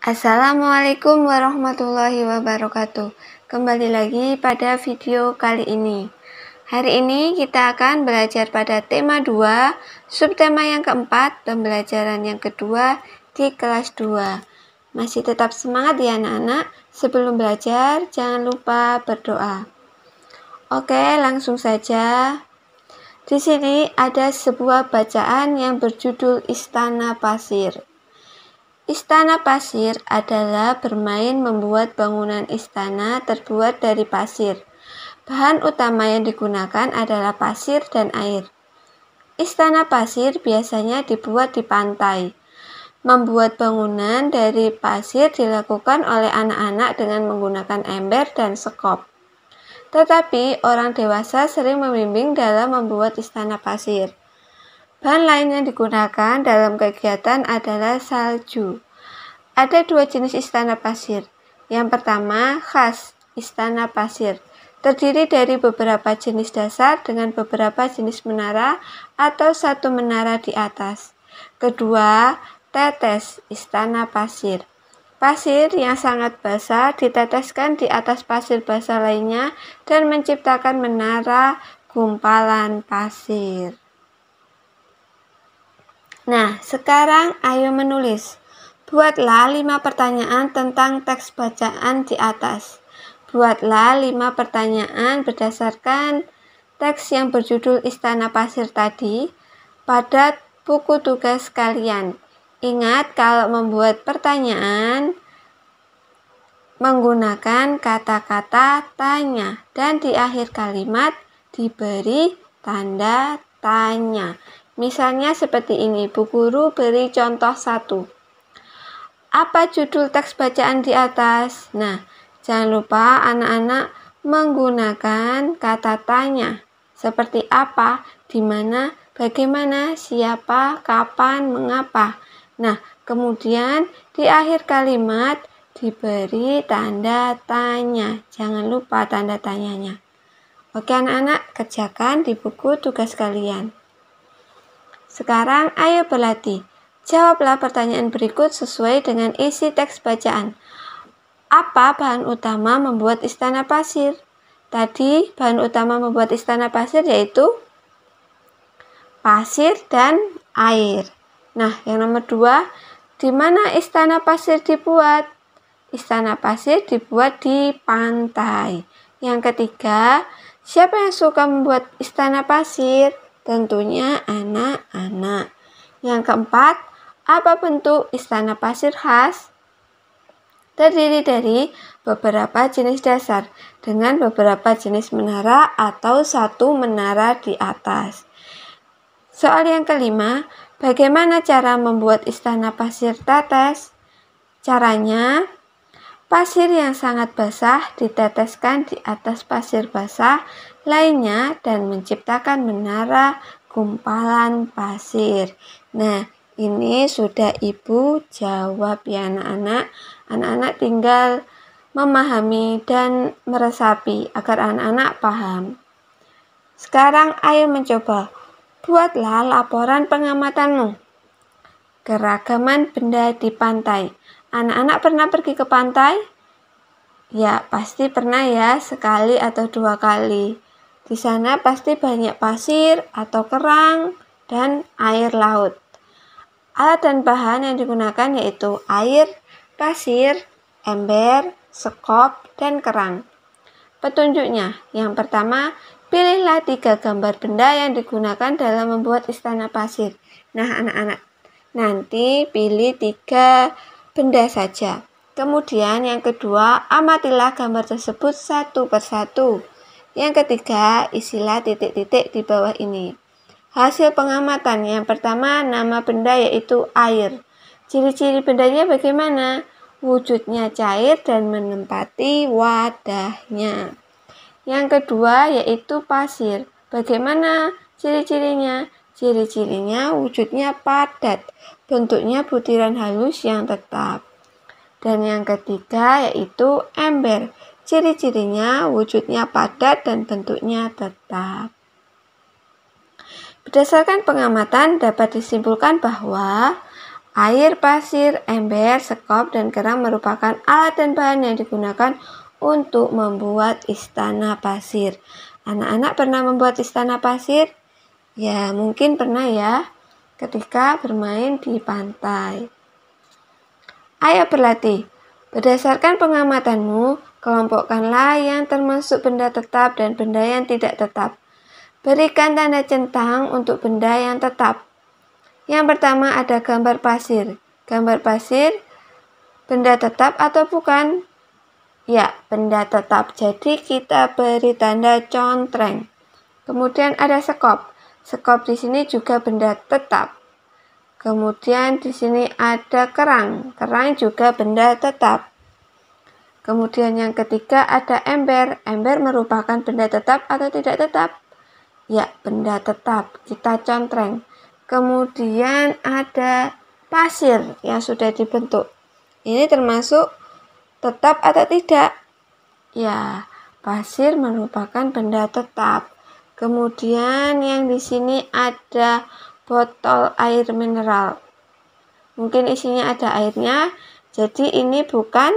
Assalamualaikum warahmatullahi wabarakatuh. Kembali lagi pada video kali ini. Hari ini kita akan belajar pada tema 2, subtema yang keempat, pembelajaran yang kedua di kelas 2. Masih tetap semangat ya anak-anak? Sebelum belajar, jangan lupa berdoa. Oke, langsung saja. Di sini ada sebuah bacaan yang berjudul Istana Pasir. Istana pasir adalah bermain membuat bangunan istana terbuat dari pasir. Bahan utama yang digunakan adalah pasir dan air. Istana pasir biasanya dibuat di pantai. Membuat bangunan dari pasir dilakukan oleh anak-anak dengan menggunakan ember dan sekop. Tetapi orang dewasa sering membimbing dalam membuat istana pasir. Bahan lain yang digunakan dalam kegiatan adalah salju. Ada dua jenis istana pasir. Yang pertama, khas istana pasir. Terdiri dari beberapa jenis dasar dengan beberapa jenis menara atau satu menara di atas. Kedua, tetes istana pasir. Pasir yang sangat basah diteteskan di atas pasir basah lainnya dan menciptakan menara gumpalan pasir. Nah, sekarang ayo menulis. Buatlah 5 pertanyaan tentang teks bacaan di atas. Buatlah 5 pertanyaan berdasarkan teks yang berjudul Istana Pasir tadi pada buku tugas kalian. Ingat, kalau membuat pertanyaan menggunakan kata-kata tanya dan di akhir kalimat diberi tanda tanya. Misalnya seperti ini, Bu Guru beri contoh 1. Apa judul teks bacaan di atas? Nah, jangan lupa anak-anak menggunakan kata tanya. Seperti apa, di mana, bagaimana, siapa, kapan, mengapa. Nah, kemudian di akhir kalimat diberi tanda tanya. Jangan lupa tanda tanyanya. Oke anak-anak, kerjakan di buku tugas kalian. Sekarang ayo berlatih. Jawablah pertanyaan berikut sesuai dengan isi teks bacaan. Apa bahan utama membuat istana pasir? Tadi bahan utama membuat istana pasir yaitu pasir dan air. Nah, yang nomor 2, di mana istana pasir dibuat? Istana pasir dibuat di pantai. Yang ketiga, siapa yang suka membuat istana pasir? Tentunya anak-anak. Yang keempat, apa bentuk istana pasir khas? Terdiri dari beberapa jenis dasar dengan beberapa jenis menara atau satu menara di atas. Soal yang kelima, bagaimana cara membuat istana pasir tetes? Caranya, pasir yang sangat basah diteteskan di atas pasir basah lainnya dan menciptakan menara gumpalan pasir. Nah, ini sudah Ibu jawab ya anak-anak. Anak-anak tinggal memahami dan meresapi agar anak-anak paham. Sekarang ayo mencoba. Buatlah laporan pengamatanmu. Keragaman benda di pantai. Anak-anak pernah pergi ke pantai? Ya, pasti pernah ya, sekali atau 2 kali. Di sana pasti banyak pasir atau kerang dan air laut. Alat dan bahan yang digunakan yaitu air, pasir, ember, sekop, dan kerang. Petunjuknya, yang pertama, pilihlah 3 gambar benda yang digunakan dalam membuat istana pasir. Nah, anak-anak, nanti pilih 3 benda saja. Kemudian yang kedua, amatilah gambar tersebut satu persatu. Yang ketiga, isilah titik-titik di bawah ini. Hasil pengamatan yang pertama, nama benda yaitu air. Ciri-ciri bendanya bagaimana? Wujudnya cair dan menempati wadahnya. Yang kedua yaitu pasir. Bagaimana ciri-cirinya? Ciri-cirinya wujudnya padat, bentuknya butiran halus yang tetap. Dan yang ketiga yaitu ember. Ciri-cirinya wujudnya padat dan bentuknya tetap. Berdasarkan pengamatan dapat disimpulkan bahwa Air, pasir, ember, sekop, dan kerang merupakan alat dan bahan yang digunakan untuk membuat istana pasir. Anak-anak pernah membuat istana pasir? Ya, mungkin pernah ya, ketika bermain di pantai. Ayo berlatih. Berdasarkan pengamatanmu, kelompokkanlah yang termasuk benda tetap dan benda yang tidak tetap. Berikan tanda centang untuk benda yang tetap. Yang pertama ada gambar pasir. Gambar pasir, benda tetap atau bukan? Ya, benda tetap. Jadi kita beri tanda contreng. Kemudian ada sekop. Sekop di sini juga benda tetap. Kemudian di sini ada kerang. Kerang juga benda tetap. Kemudian yang ketiga ada ember. Ember merupakan benda tetap atau tidak tetap? Ya, benda tetap. Kita contreng. Kemudian ada pasir yang sudah dibentuk. Ini termasuk tetap atau tidak? Ya, pasir merupakan benda tetap. Kemudian yang di sini ada botol air mineral. Mungkin isinya ada airnya, jadi ini bukan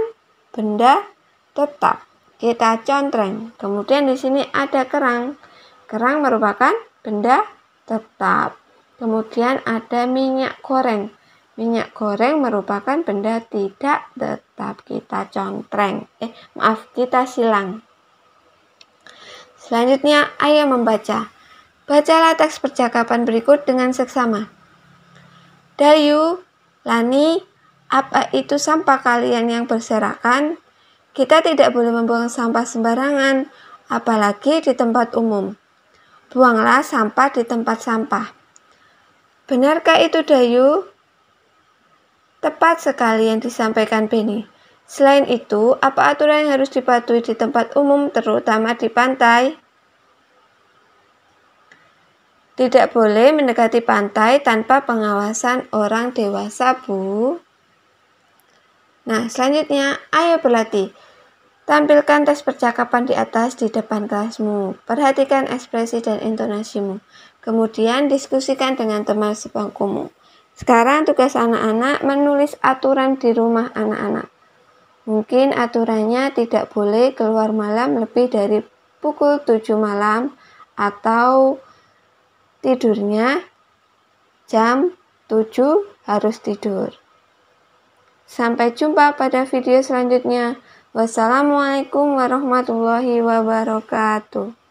benda tetap. Kita contreng. Kemudian di sini ada kerang. Kerang merupakan benda tetap. Kemudian ada minyak goreng. Minyak goreng merupakan benda tidak tetap. Kita contreng. Kita silang. Selanjutnya, ayo membaca. Bacalah teks percakapan berikut dengan seksama. Dayu, Lani, apa itu sampah kalian yang berserakan? Kita tidak boleh membuang sampah sembarangan, apalagi di tempat umum. Buanglah sampah di tempat sampah. Benarkah itu, Dayu? Tepat sekali yang disampaikan Beni. Selain itu, apa aturan yang harus dipatuhi di tempat umum, terutama di pantai? Tidak boleh mendekati pantai tanpa pengawasan orang dewasa, Bu. Nah, selanjutnya, ayo berlatih. Tampilkan teks percakapan di atas di depan kelasmu. Perhatikan ekspresi dan intonasimu. Kemudian diskusikan dengan teman sebangkumu. Sekarang tugas anak-anak menulis aturan di rumah anak-anak. Mungkin aturannya tidak boleh keluar malam lebih dari pukul 7 malam atau tidurnya jam 7 harus tidur. Sampai jumpa pada video selanjutnya. Wassalamualaikum warahmatullahi wabarakatuh.